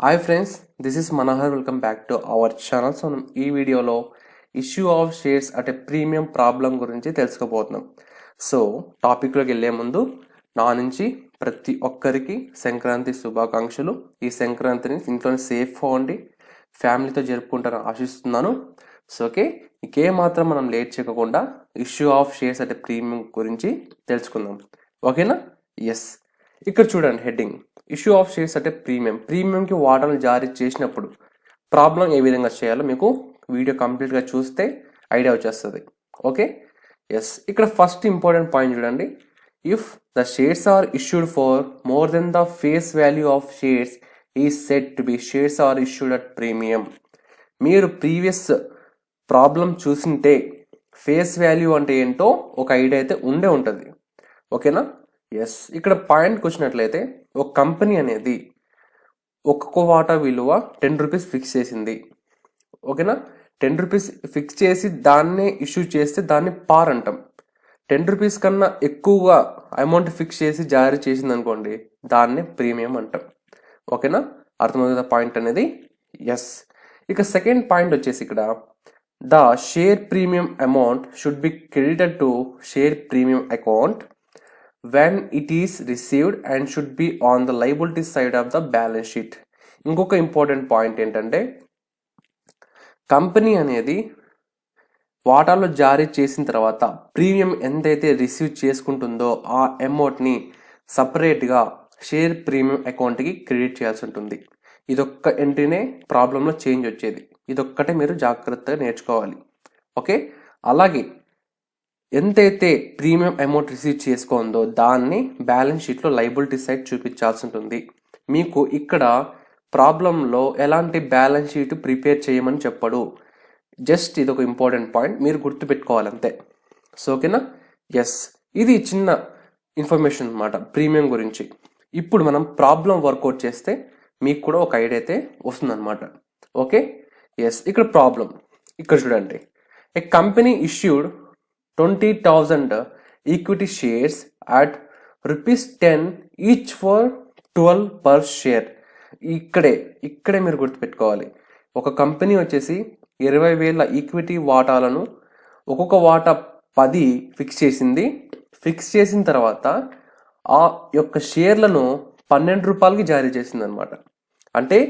Hi friends, this is Manohar. Welcome back to our channel. So మనం ఈ వీడియోలో issue of shares అంటే premium problem గురించి తెలుసుకోబోతున్నాం. సో టాపిక్లోకి వెళ్ళే ముందు నా నుంచి ప్రతి ఒక్కరికి సంక్రాంతి శుభాకాంక్షలు. ఈ సంక్రాంతిని ఇంట్లోనే సేఫ్గా ఉండి ఫ్యామిలీతో జరుపుకుంటారని ఆశిస్తున్నాను. సో ఓకే, ఇంకేమాత్రం మనం లేట్ చేయకుండా ఇష్యూ ఆఫ్ షేర్స్ అంటే ప్రీమియం గురించి తెలుసుకుందాం. ఓకేనా? ఎస్, ఇక్కడ చూడండి హెడ్డింగ్. ఇష్యూ ఆఫ్ షేర్స్ అంటే ప్రీమియంకి వాటాలు జారీ చేసినప్పుడు ప్రాబ్లం ఏ విధంగా చేయాలో మీకు వీడియో కంప్లీట్గా చూస్తే ఐడియా వచ్చేస్తుంది. Okay, yes. ఇక్కడ ఫస్ట్ ఇంపార్టెంట్ పాయింట్ చూడండి. If the shares are issued for more than the face value of shares is said to be shares are issued at premium. మీరు ప్రీవియస్ ప్రాబ్లం చూసింటే face value అంటే ఏంటో ఒక idea అయితే ఉండే ఉంటుంది. ఓకేనా? ఎస్. ఇక్కడ పాయింట్కి వచ్చినట్లయితే ఒక కంపెనీ అనేది ఒక్కొక్క వాటా విలువ 10 రూపీస్ ఫిక్స్ చేసింది. ఓకేనా? 10 రూపీస్ ఫిక్స్ చేసి దాన్నే ఇష్యూ చేస్తే దాన్ని పార్ అంటాం. 10 రూపీస్ కన్నా ఎక్కువగా అమౌంట్ ఫిక్స్ చేసి జారీ చేసింది అనుకోండి, దాన్నే ప్రీమియం అంటాం. ఓకేనా? అర్థమవుతుందా పాయింట్ అనేది? ఎస్. ఇక సెకండ్ పాయింట్ వచ్చేసి ఇక్కడ the share premium amount should be credited to share premium account when it is received and should be on the liability side of the balance sheet. ఇంకొక important point ఏంటంటే, company అనేది వాటాలు జారీ చేసిన తర్వాత premium ఎంతైతే రిసీవ్ చేసుకుంటుందో ఆ అమౌంట్ని సపరేట్గా షేర్ ప్రీమియం అకౌంట్కి క్రెడిట్ చేయాల్సి ఉంటుంది. ఇదొక్క ఎంట్రీనే ప్రాబ్లంలో చేంజ్ వచ్చేది. ఇదొక్కటే మీరు జాగ్రత్తగా నేర్చుకోవాలి. ఓకే, అలాగే ఎంతైతే ప్రీమియం అమౌంట్ రిసీవ్ చేసుకుందో దాన్ని బ్యాలెన్స్ షీట్లో లైబిలిటీ సైడ్ చూపించాల్సి ఉంటుంది. మీకు ఇక్కడ ప్రాబ్లంలో ఎలాంటి బ్యాలెన్స్ షీట్ ప్రిపేర్ చేయమని చెప్పడు. జస్ట్ ఇది ఒక ఇంపార్టెంట్ పాయింట్, మీరు గుర్తుపెట్టుకోవాలి అంతే. సో ఓకేనా? ఎస్, ఇది చిన్న ఇన్ఫర్మేషన్ అన్నమాట ప్రీమియం గురించి. ఇప్పుడు మనం ప్రాబ్లం వర్కౌట్ చేస్తే మీకు కూడా ఒక ఐడియా అయితే వస్తుందన్నమాట. Okay, yes. ఇక్కడ ప్రాబ్లం ఇక్కడ చూడండి. A company issued 20,000 equity shares at ₹10 each for 12 per share. ఇక్కడే మీరు గుర్తుపెట్టుకోవాలి. ఒక కంపెనీ వచ్చేసి 20,000 ఈక్విటీ వాటాలను ఒక్కొక్క వాటా 10 ఫిక్స్ చేసింది. ఫిక్స్ చేసిన తర్వాత ఆ యొక్క షేర్లను ₹12కి జారీ చేసింది అనమాట. అంటే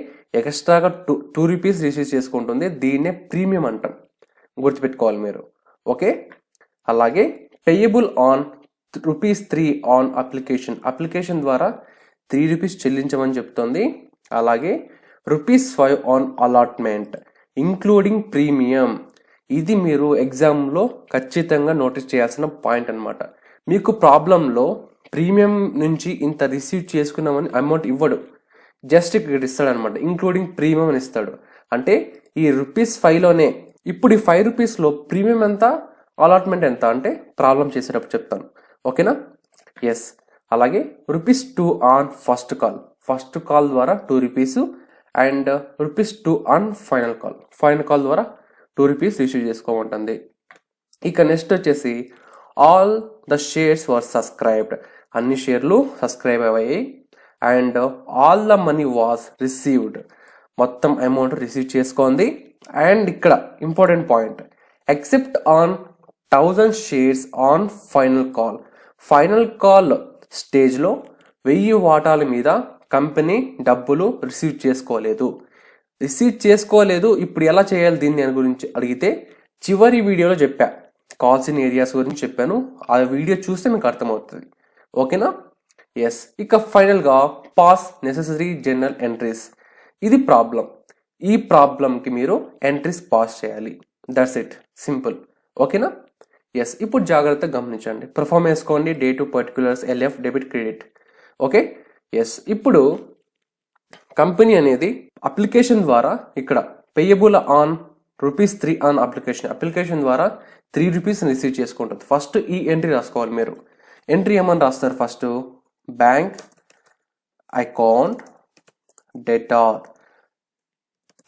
ఎక్స్ట్రాగా 2 రూపీస్ రిసీవ్ చేసుకుంటుంది. దీన్నే ప్రీమియం అంటాం, గుర్తుపెట్టుకోవాలి మీరు. ఓకే, అలాగే పేయబుల్ ఆన్ ₹3 ఆన్ అప్లికేషన్ ద్వారా 3 రూపీస్ చెల్లించమని చెప్తుంది. అలాగే ₹5 ఆన్ అలాట్మెంట్ ఇంక్లూడింగ్ ప్రీమియం. ఇది మీరు ఎగ్జామ్లో ఖచ్చితంగా నోటీస్ చేయాల్సిన పాయింట్ అనమాట. మీకు ప్రాబ్లంలో ప్రీమియం నుంచి ఇంత రిసీవ్ చేసుకున్నామని అమౌంట్ ఇవ్వడు, జస్ట్ ఇక్కడ ఇస్తాడు అనమాట. ఇంక్లూడింగ్ ప్రీమియం అని ఇస్తాడు. అంటే ఈ ₹5లోనే ఇప్పుడు ఈ 5 రూపీస్లో ప్రీమియం ఎంత, అలాట్మెంట్ ఎంత అంటే ప్రాబ్లం చేసేటప్పుడు చెప్తాను. ఓకేనా? ఎస్. అలాగే ₹2 ఆన్ ఫస్ట్ కాల్ ద్వారా 2 rupees and ₹2 on final call ద్వారా 2 రూపీస్ రిసీవ్ చేసుకోమంటుంది. ఇక నెక్స్ట్ వచ్చేసి all the shares were subscribed. అన్ని షేర్లు సబ్స్క్రైబ్ అయ్యాయి. And all the money was received. మొత్తం అమౌంట్ రిసీవ్ చేసుకోండి. అండ్ ఇక్కడ important point, except on 1000 shares on final call స్టేజ్లో 1000 వాటాల మీద కంపెనీ డబ్బులు రిసీవ్ చేసుకోలేదు. ఇప్పుడు ఎలా చేయాలి దీన్ని అని గురించి అడిగితే చివరి వీడియోలో చెప్పా, కాల్స్ ఇన్ ఏరియాస్ గురించి చెప్పాను. ఆ వీడియో చూస్తే మీకు అర్థమవుతుంది. ఓకేనా? ఎస్. ఇక ఫైనల్గా పాస్ నెసెసరీ జనరల్ ఎంట్రీస్. ఇది ప్రాబ్లం. ఈ ప్రాబ్లంకి మీరు ఎంట్రీస్ పాస్ చేయాలి. That's it, simple. ఓకేనా? ఎస్. ఇప్పుడు జాగ్రత్తగా గమనించండి. పర్ఫామ్ వేసుకోండి. Day to particulars, LF, debit, credit. Okay, yes. ఇప్పుడు కంపెనీ అనేది అప్లికేషన్ ద్వారా ఇక్కడ పేయబుల్ ఆన్ ₹3 ఆన్ అప్లికేషన్ ద్వారా 3 రూపీస్ రిసీవ్ చేసుకుంటుంది. ఫస్ట్ ఈ ఎంట్రీ రాసుకోవాలి మీరు. ఎంట్రీ ఏమని రాస్తారు? First bank account debtor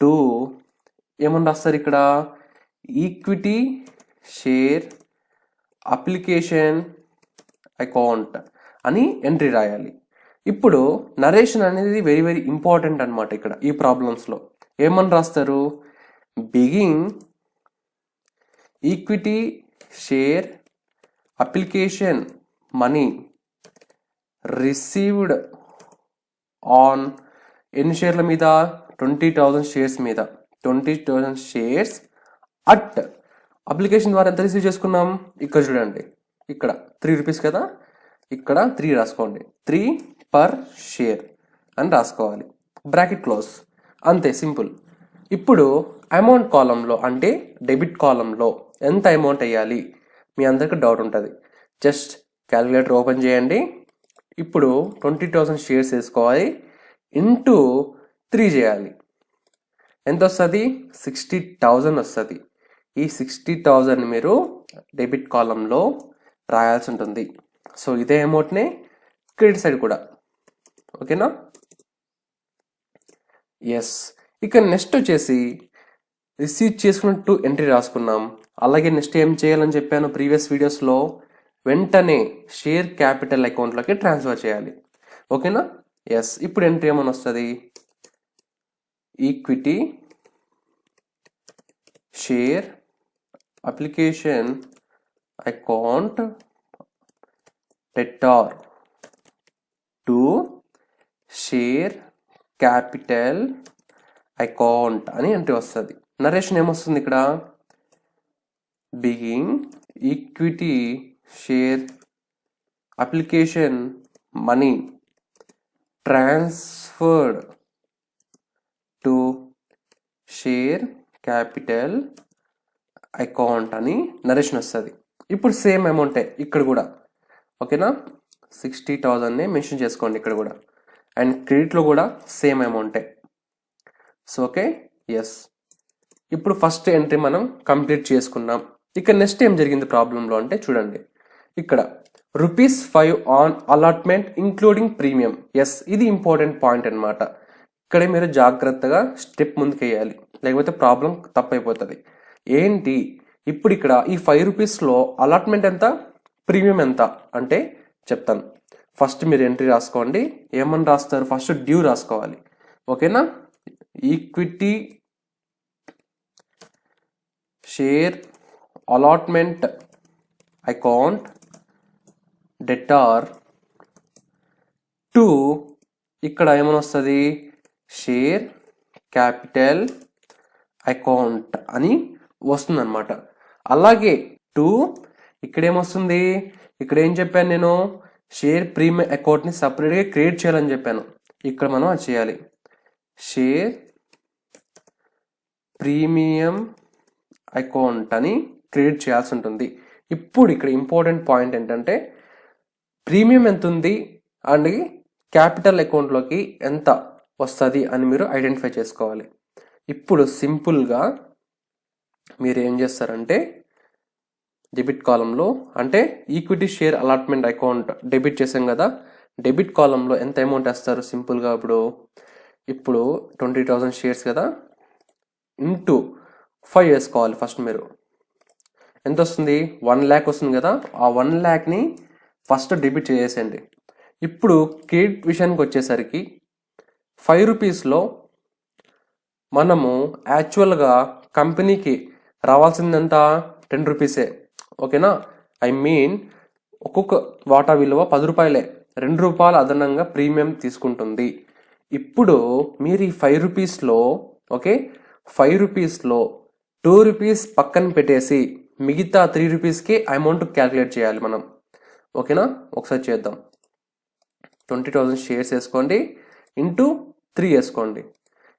to ఏమని రాస్తారు ఇక్కడ ఈక్విటీ షేర్ అప్లికేషన్ అకౌంట్ అని ఎంట్రీ రాయాలి. ఇప్పుడు నరేషన్ అనేది వెరీ వెరీ ఇంపార్టెంట్ అనమాట. ఇక్కడ ఈ ప్రాబ్లమ్స్లో ఏమని రాస్తారు, begging equity share application money received on ఎన్ని షేర్ల మీద, 20,000 షేర్స్ మీద, 20,000 షేర్స్ అట్ అప్లికేషన్ ద్వారా ఎంత రిసీవ్ చేసుకున్నాం, ఇక్కడ చూడండి, ఇక్కడ 3 రూపీస్ కదా, ఇక్కడ 3 రాసుకోండి, 3 పర్ షేర్ అని రాసుకోవాలి, బ్రాకెట్ క్లోజ్, అంతే సింపుల్. ఇప్పుడు అమౌంట్ కాలంలో అంటే డెబిట్ కాలంలో ఎంత అమౌంట్ వేయాలి మీ అందరికి డౌట్ ఉంటుంది. జస్ట్ క్యాలిక్యులేటర్ ఓపెన్ చేయండి. ఇప్పుడు 20,000 షేర్స్ వేసుకోవాలి, ఇంటూ 3 చేయాలి. ఎంత వస్తుంది, 60,000 వస్తుంది. ఈ 60,000 మీరు డెబిట్ కాలంలో రాయాల్సి ఉంటుంది. సో ఇదే అమౌంట్నే క్రెడిట్ సైడ్ కూడా, ఓకేనా. ఎస్, ఇక నెక్స్ట్ వచ్చేసి రిసీవ్ చేసుకున్నట్టు ఎంట్రీ రాసుకున్నాం. అలాగే నెక్స్ట్ ఏం చేయాలని చెప్పాను ప్రీవియస్ వీడియోస్లో, వెంటనే షేర్ క్యాపిటల్ అకౌంట్లోకి ట్రాన్స్ఫర్ చేయాలి, ఓకేనా. ఎస్, ఇప్పుడు ఎంట్రీ ఏమని వస్తుంది, equity share application account debtor to share capital account అని ఎంట్రీ వస్తుంది. నరేషన్ ఏమొస్తుంది ఇక్కడ, begging equity share application money transferred to share capital account అని నరేషన్ వస్తుంది. ఇప్పుడు సేమ్ అమౌంటే ఇక్కడ కూడా, ఓకేనా. 60,000నే మెన్షన్ చేసుకోండి ఇక్కడ కూడా, అండ్ క్రెడిట్లో కూడా సేమ్ అమౌంటే. సో ఓకే, ఎస్, ఇప్పుడు ఫస్ట్ ఎంట్రీ మనం కంప్లీట్ చేసుకున్నాం. ఇక నెక్స్ట్ ఏం జరిగింది ప్రాబ్లంలో అంటే చూడండి, ఇక్కడ ₹5 on allotment including premium. Yes, ఇది ఇంపార్టెంట్ పాయింట్ అనమాట. ఇక్కడే మీరు జాగ్రత్తగా స్టెప్ ముందుకు వేయాలి, లేకపోతే ప్రాబ్లం తప్పైపోతుంది. ఏంటి, ఇప్పుడు ఇక్కడ ఈ ₹5లో అలాట్మెంట్ ఎంత, ప్రీమియం ఎంత అంటే చెప్తాను. ఫస్ట్ మీరు ఎంట్రీ రాసుకోండి. ఏమని రాస్తారు, ఫస్ట్ డ్యూ రాసుకోవాలి, ఓకేనా. Equity share allotment account debtor to, ఇక్కడ ఏమని వస్తుంది, షేర్ క్యాపిటల్ అకౌంట్ అని వస్తుంది అనమాట. అలాగే టు ఇక్కడ ఏమొస్తుంది, ఇక్కడ ఏం చెప్పాను నేను, షేర్ ప్రీమియం అకౌంట్ని సపరేట్గా క్రియేట్ చేయాలని చెప్పాను. ఇక్కడ మనం అది చేయాలి, షేర్ ప్రీమియం అకౌంట్ అని క్రియేట్ చేయాల్సి ఉంటుంది. ఇప్పుడు ఇక్కడ ఇంపార్టెంట్ పాయింట్ ఏంటంటే ప్రీమియం ఎంత ఉంది అండ్ క్యాపిటల్ అకౌంట్లోకి ఎంత వస్తుంది అని మీరు ఐడెంటిఫై చేసుకోవాలి. ఇప్పుడు సింపుల్గా మీరు ఏం చేస్తారంటే డెబిట్ కాలంలో అంటే equity share allotment account debit చేసాం కదా, డెబిట్ కాలంలో ఎంత అమౌంట్ వేస్తారు సింపుల్గా, ఇప్పుడు 20,000 షేర్స్ కదా, ఇంటూ 5 వేసుకోవాలి. ఫస్ట్ మీరు ఎంత వస్తుంది, 1 lakh వస్తుంది కదా, ఆ 1 lakhని ఫస్ట్ డెబిట్ చేసేయండి. ఇప్పుడు క్రెడిట్ విషయానికి వచ్చేసరికి ₹5లో మనము యాక్చువల్గా కంపెనీకి రావాల్సిందంత 10 రూపీసే, ఓకేనా. ఐ మీన్ ఒక్కొక్క వాటా విలువ 10 రూపాయలే, 2 రూపాయలు అదనంగా ప్రీమియం తీసుకుంటుంది. ఇప్పుడు మీరు ఈ ₹5లో, ఓకే, ₹5లో 2 రూపీస్ పక్కన పెట్టేసి మిగతా 3 రూపీస్కి అమౌంట్ క్యాలిక్యులేట్ చేయాలి మనం, ఓకేనా. ఒకసారి చేద్దాం. 20,000 షేర్స్ వేసుకోండి, ఇంటూ 3 వేసుకోండి,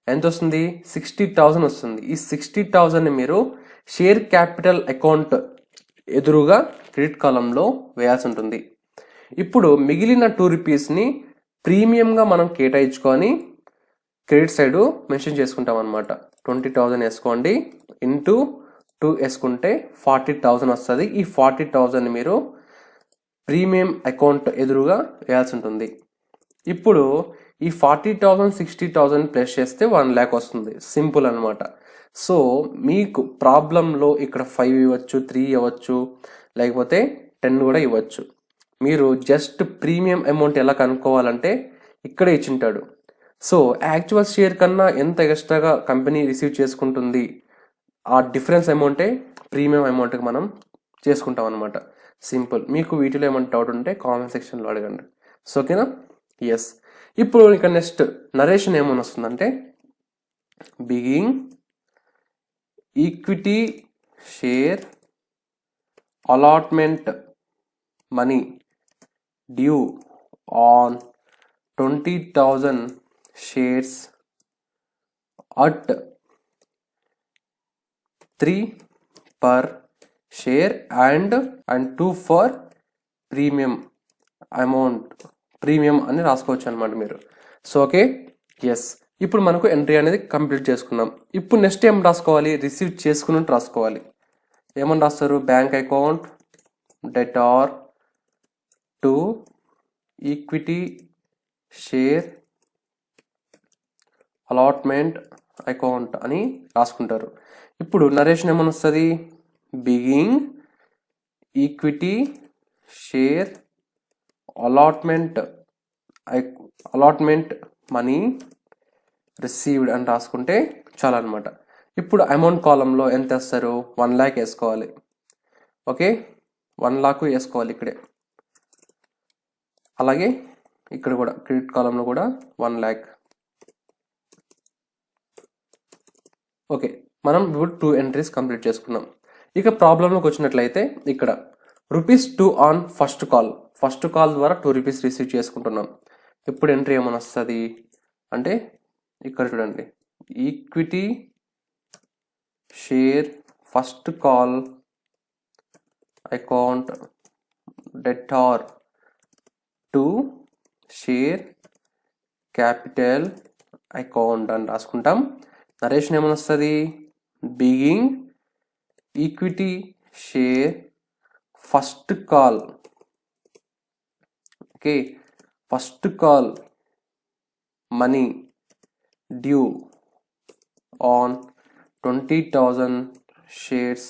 ఎంత వస్తుంది, 60,000 వస్తుంది. ఈ 60,000ని మీరు షేర్ క్యాపిటల్ అకౌంట్ ఎదురుగా క్రెడిట్ కాలంలో వేయాల్సి ఉంటుంది. ఇప్పుడు మిగిలిన 2 రూపీస్ని ప్రీమియంగా మనం కేటాయించుకొని క్రెడిట్ సైడ్ మెన్షన్ చేసుకుంటాం అనమాట. 20,000 వేసుకోండి, ఇంటూ 2 వేసుకుంటే 40,000 వస్తుంది. ఈ 40,000ని మీరు ప్రీమియం అకౌంట్ ఎదురుగా వేయాల్సి ఉంటుంది. ఇప్పుడు ఈ 40,000 60,000 ప్లస్ చేస్తే 1 lakh వస్తుంది, సింపుల్ అనమాట. సో మీకు ప్రాబ్లంలో ఇక్కడ 5 ఇవ్వచ్చు, 3 ఇవ్వచ్చు, లేకపోతే 10 కూడా ఇవ్వచ్చు. మీరు జస్ట్ ప్రీమియం అమౌంట్ ఎలా కనుక్కోవాలంటే ఇక్కడే ఇచ్చింటాడు. సో యాక్చువల్ షేర్ కన్నా ఎంత ఎక్స్ట్రాగా కంపెనీ రిసీవ్ చేసుకుంటుంది, ఆ డిఫరెన్స్ అమౌంటే ప్రీమియం అమౌంట్కి మనం చేసుకుంటాం అనమాట. సింపుల్. మీకు వీటిలో ఏమైనా డౌట్ ఉంటే కామెంట్ సెక్షన్లో అడగండి. సో ఓకేనా? ఎస్. ఇప్పుడు ఇక నెక్స్ట్ నరేషన్ ఏమని వస్తుందంటే being equity share allotment money due on 20,000 shares at 3 per share and 2 for premium amount, premium అని రాసుకోవచ్చు అనమాట మీరు. So okay, yes. ఇప్పుడు మనకు ఎంట్రీ అనేది కంప్లీట్ చేసుకున్నాం. ఇప్పుడు నెక్స్ట్ ఏం రాసుకోవాలి? రిసీవ్ చేసుకున్నట్టు రాసుకోవాలి. ఏమని రాస్తారు? Bank account debtor to equity share allotment account అని రాసుకుంటారు. ఇప్పుడు నరేషన్ ఏమని వస్తుంది? Begging equity share allotment money received అని రాసుకుంటే చాలా అనమాట. ఇప్పుడు అమౌంట్ కాలంలో ఎంత వేస్తారు? 1 lakh వేసుకోవాలి. ఓకే, 1 lakh వేసుకోవాలి ఇక్కడే. అలాగే ఇక్కడ కూడా క్రెడిట్ కాలంలో కూడా 1 lakh. ఓకే, మనం ఇప్పుడు 2 ఎంట్రీస్ కంప్లీట్ చేసుకున్నాం. ఇక ప్రాబ్లంలోకి వచ్చినట్లయితే ఇక్కడ ₹2 ఆన్ ఫస్ట్ కాల్ ద్వారా ₹2 రిసీవ్ చేసుకుంటున్నాం. ఇప్పుడు ఎంట్రీ ఏమైనా వస్తుంది అంటే ఇక్కడ చూడండి, equity share first call account debtor to share capital account అని రాసుకుంటాం. నరేషన్ ఏమని వస్తుంది? Begging equity share first call. Okay, first call money due on 20,000 shares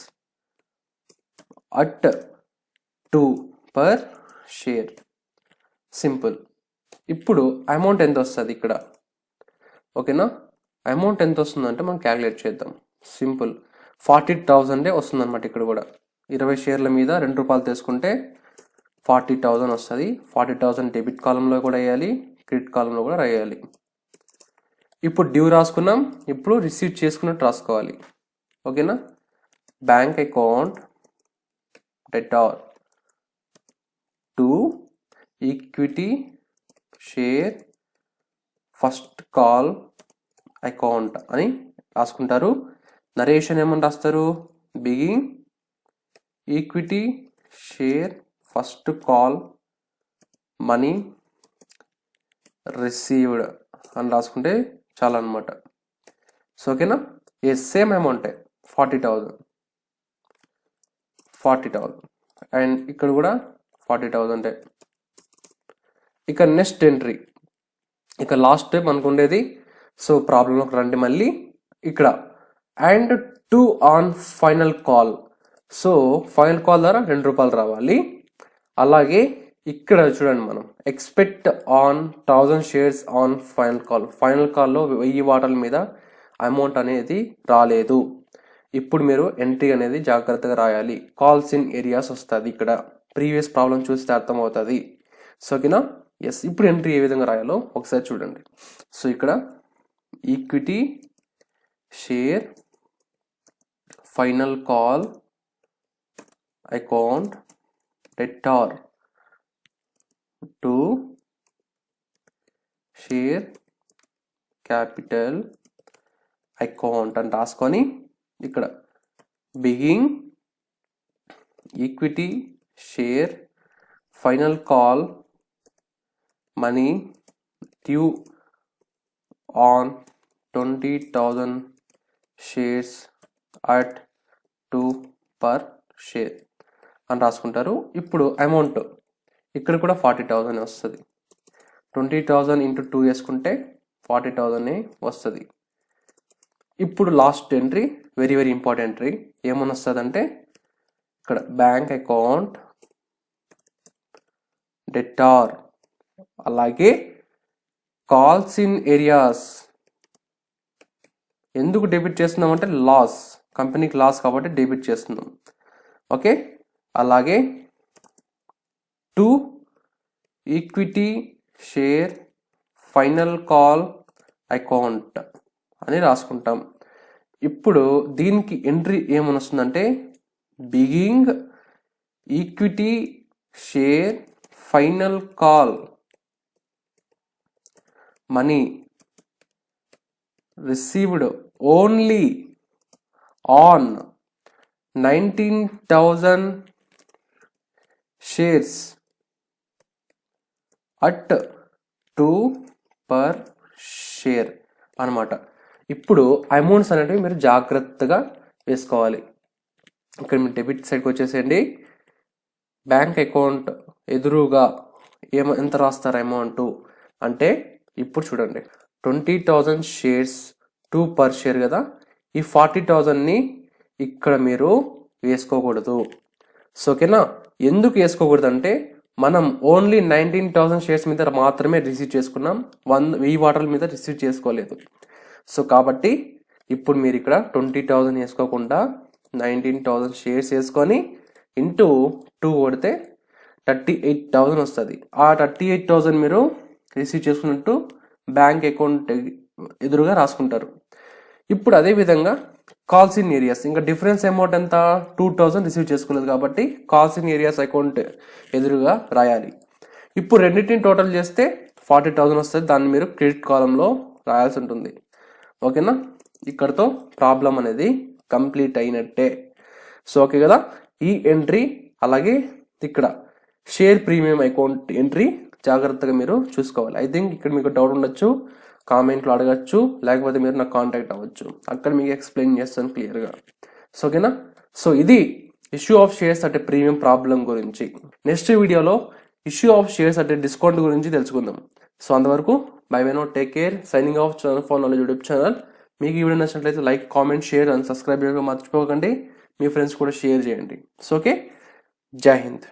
at 2 per share. Simple. ఇప్పుడు అమౌంట్ ఎంత వస్తుంది ఇక్కడ? ఓకేనా? అమౌంట్ ఎంత వస్తుందంటే మనం క్యాలిక్యులేట్ చేద్దాం. సింపుల్, 40,000 వస్తుంది అనమాట. ఇక్కడ కూడా 20 షేర్ల మీద ₹2 తీసుకుంటే 40,000 వస్తుంది. 40,000 డెబిట్ కాలంలో కూడా వేయాలి, క్రెడిట్ కాలంలో కూడా రాయాలి. ఇప్పుడు డ్యూ రాసుకున్నాం. ఇప్పుడు రిసీవ్ చేసుకున్నట్టు రాసుకోవాలి. ఓకేనా? Bank account debtor to equity share first call account అని రాసుకుంటారు. నరేషన్ ఏమని రాస్తారు? Begging equity share first call money received అని రాసుకుంటే చాలా అనమాట. సో ఓకేనా? ఏ సేమ్ అమౌంటే 40,000 అండ్ ఇక్కడ కూడా 40,000. ఇక నెక్స్ట్ ఎంట్రీ, ఇక లాస్ట్ స్టెప్ మనకు ఉండేది. సో ప్రాబ్లంలోకి రండి మళ్ళీ. ఇక్కడ and 2 on final call. So final call ద్వారా ₹2 రావాలి. అలాగే ఇక్కడ చూడండి, మనం expect on 1000 shares on final కాల్లో 1000 వాటాల మీద అమౌంట్ అనేది రాలేదు. ఇప్పుడు మీరు ఎంట్రీ అనేది జాగ్రత్తగా రాయాలి. కాల్స్ ఇన్ ఏరియాస్ వస్తుంది. ఇక్కడ ప్రీవియస్ ప్రాబ్లం చూస్తే అర్థమవుతుంది. సో ఓకేనా? ఎస్. ఇప్పుడు ఎంట్రీ ఏ విధంగా రాయాలో ఒకసారి చూడండి. సో ఇక్కడ equity share final call account debtor to share capital account అని రాసుకొని ఇక్కడ begging equity share final call money due on 20,000 shares at 2 per share అని రాసుకుంటారు. ఇప్పుడు అమౌంట్ ఇక్కడ కూడా 40,000 వస్తుంది. 20,000 into 2 వేసుకుంటే 40,000 వస్తుంది. ఇప్పుడు last entry very very important entry. ఏమని వస్తుంది అంటే ఇక్కడ బ్యాంక్ అకౌంట్ డెటార్. అలాగే కాల్స్ ఇన్ ఏరియాస్ ఎందుకు డెబిట్ చేస్తున్నాం అంటే లాస్, కంపెనీకి లాస్ కాబట్టి డెబిట్ చేస్తున్నాం. ఓకే, అలాగే to equity share final call account అని రాసుకుంటాం. ఇప్పుడు దీనికి ఎంట్రీ ఏమని వస్తుందంటే being equity share final call money received only on 19,000 shares at 2 per share అనమాట. ఇప్పుడు అమౌంట్స్ అనేటివి మీరు జాగ్రత్తగా వేసుకోవాలి. ఇక్కడ మీరు డెబిట్ సైడ్కి వచ్చేసేయండి. బ్యాంక్ అకౌంట్ ఎదురుగా ఎంత రాస్తారు అమౌంట్ అంటే ఇప్పుడు చూడండి 20,000 షేర్స్ 2 పర్ షేర్ కదా, ఈ 40,000ని ఇక్కడ మీరు వేసుకోకూడదు. సో ఓకేనా, ఎందుకు వేసుకోకూడదు అంటే మనం ఓన్లీ 19,000 షేర్స్ మీద మాత్రమే రిసీవ్ చేసుకున్నాం, 1000 వాటాల మీద రిసీవ్ చేసుకోలేదు. సో కాబట్టి ఇప్పుడు మీరు ఇక్కడ 20,000 వేసుకోకుండా 19,000 షేర్స్ వేసుకొని ఇంటూ 2 కొడితే 38,000 వస్తుంది. ఆ 38,000 మీరు రిసీవ్ చేసుకున్నట్టు బ్యాంక్ అకౌంట్ ఎదురుగా రాసుకుంటారు. ఇప్పుడు అదే విధంగా కాల్స్ ఇన్ ఏరియాస్, ఇంకా డిఫరెన్స్ అమౌంట్ ఎంత 2,000 రిసీవ్ చేసుకోలేదు కాబట్టి కాల్స్ ఇన్ ఏరియాస్ అకౌంట్ ఎదురుగా రాయాలి. ఇప్పుడు రెండింటిని టోటల్ చేస్తే 40,000 వస్తుంది, దాన్ని మీరు క్రెడిట్ కాలంలో రాయాల్సి ఉంటుంది. ఓకేనా, ఇక్కడతో ప్రాబ్లం అనేది కంప్లీట్ అయినట్టే. సో ఓకే కదా, ఈ ఎంట్రీ అలాగే ఇక్కడ షేర్ ప్రీమియం అకౌంట్ ఎంట్రీ జాగ్రత్తగా మీరు చూసుకోవాలి. ఐ థింక్ ఇక్కడ మీకు డౌట్ ఉండొచ్చు, కామెంట్లో అడగచ్చు, లేకపోతే మీరు నాకు కాంటాక్ట్ అవ్వచ్చు, అక్కడ మీకు ఎక్స్ప్లెయిన్ చేస్తాను క్లియర్గా. సో ఓకేనా, సో ఇది ఇష్యూ ఆఫ్ షేర్స్ అంటే ప్రీమియం ప్రాబ్లం గురించి. నెక్స్ట్ వీడియోలో ఇష్యూ ఆఫ్ షేర్స్ అంటే డిస్కౌంట్ గురించి తెలుసుకుందాం. సో అంతవరకు bye bye no, take care, signing off channel for knowledge YouTube channel. మీకు ఈ వీడియో నచ్చినట్లయితే like, comment, share and subscribe చేయడం మర్చిపోకండి. మీ ఫ్రెండ్స్ కూడా షేర్ చేయండి. సో ఓకే, జై హింద్.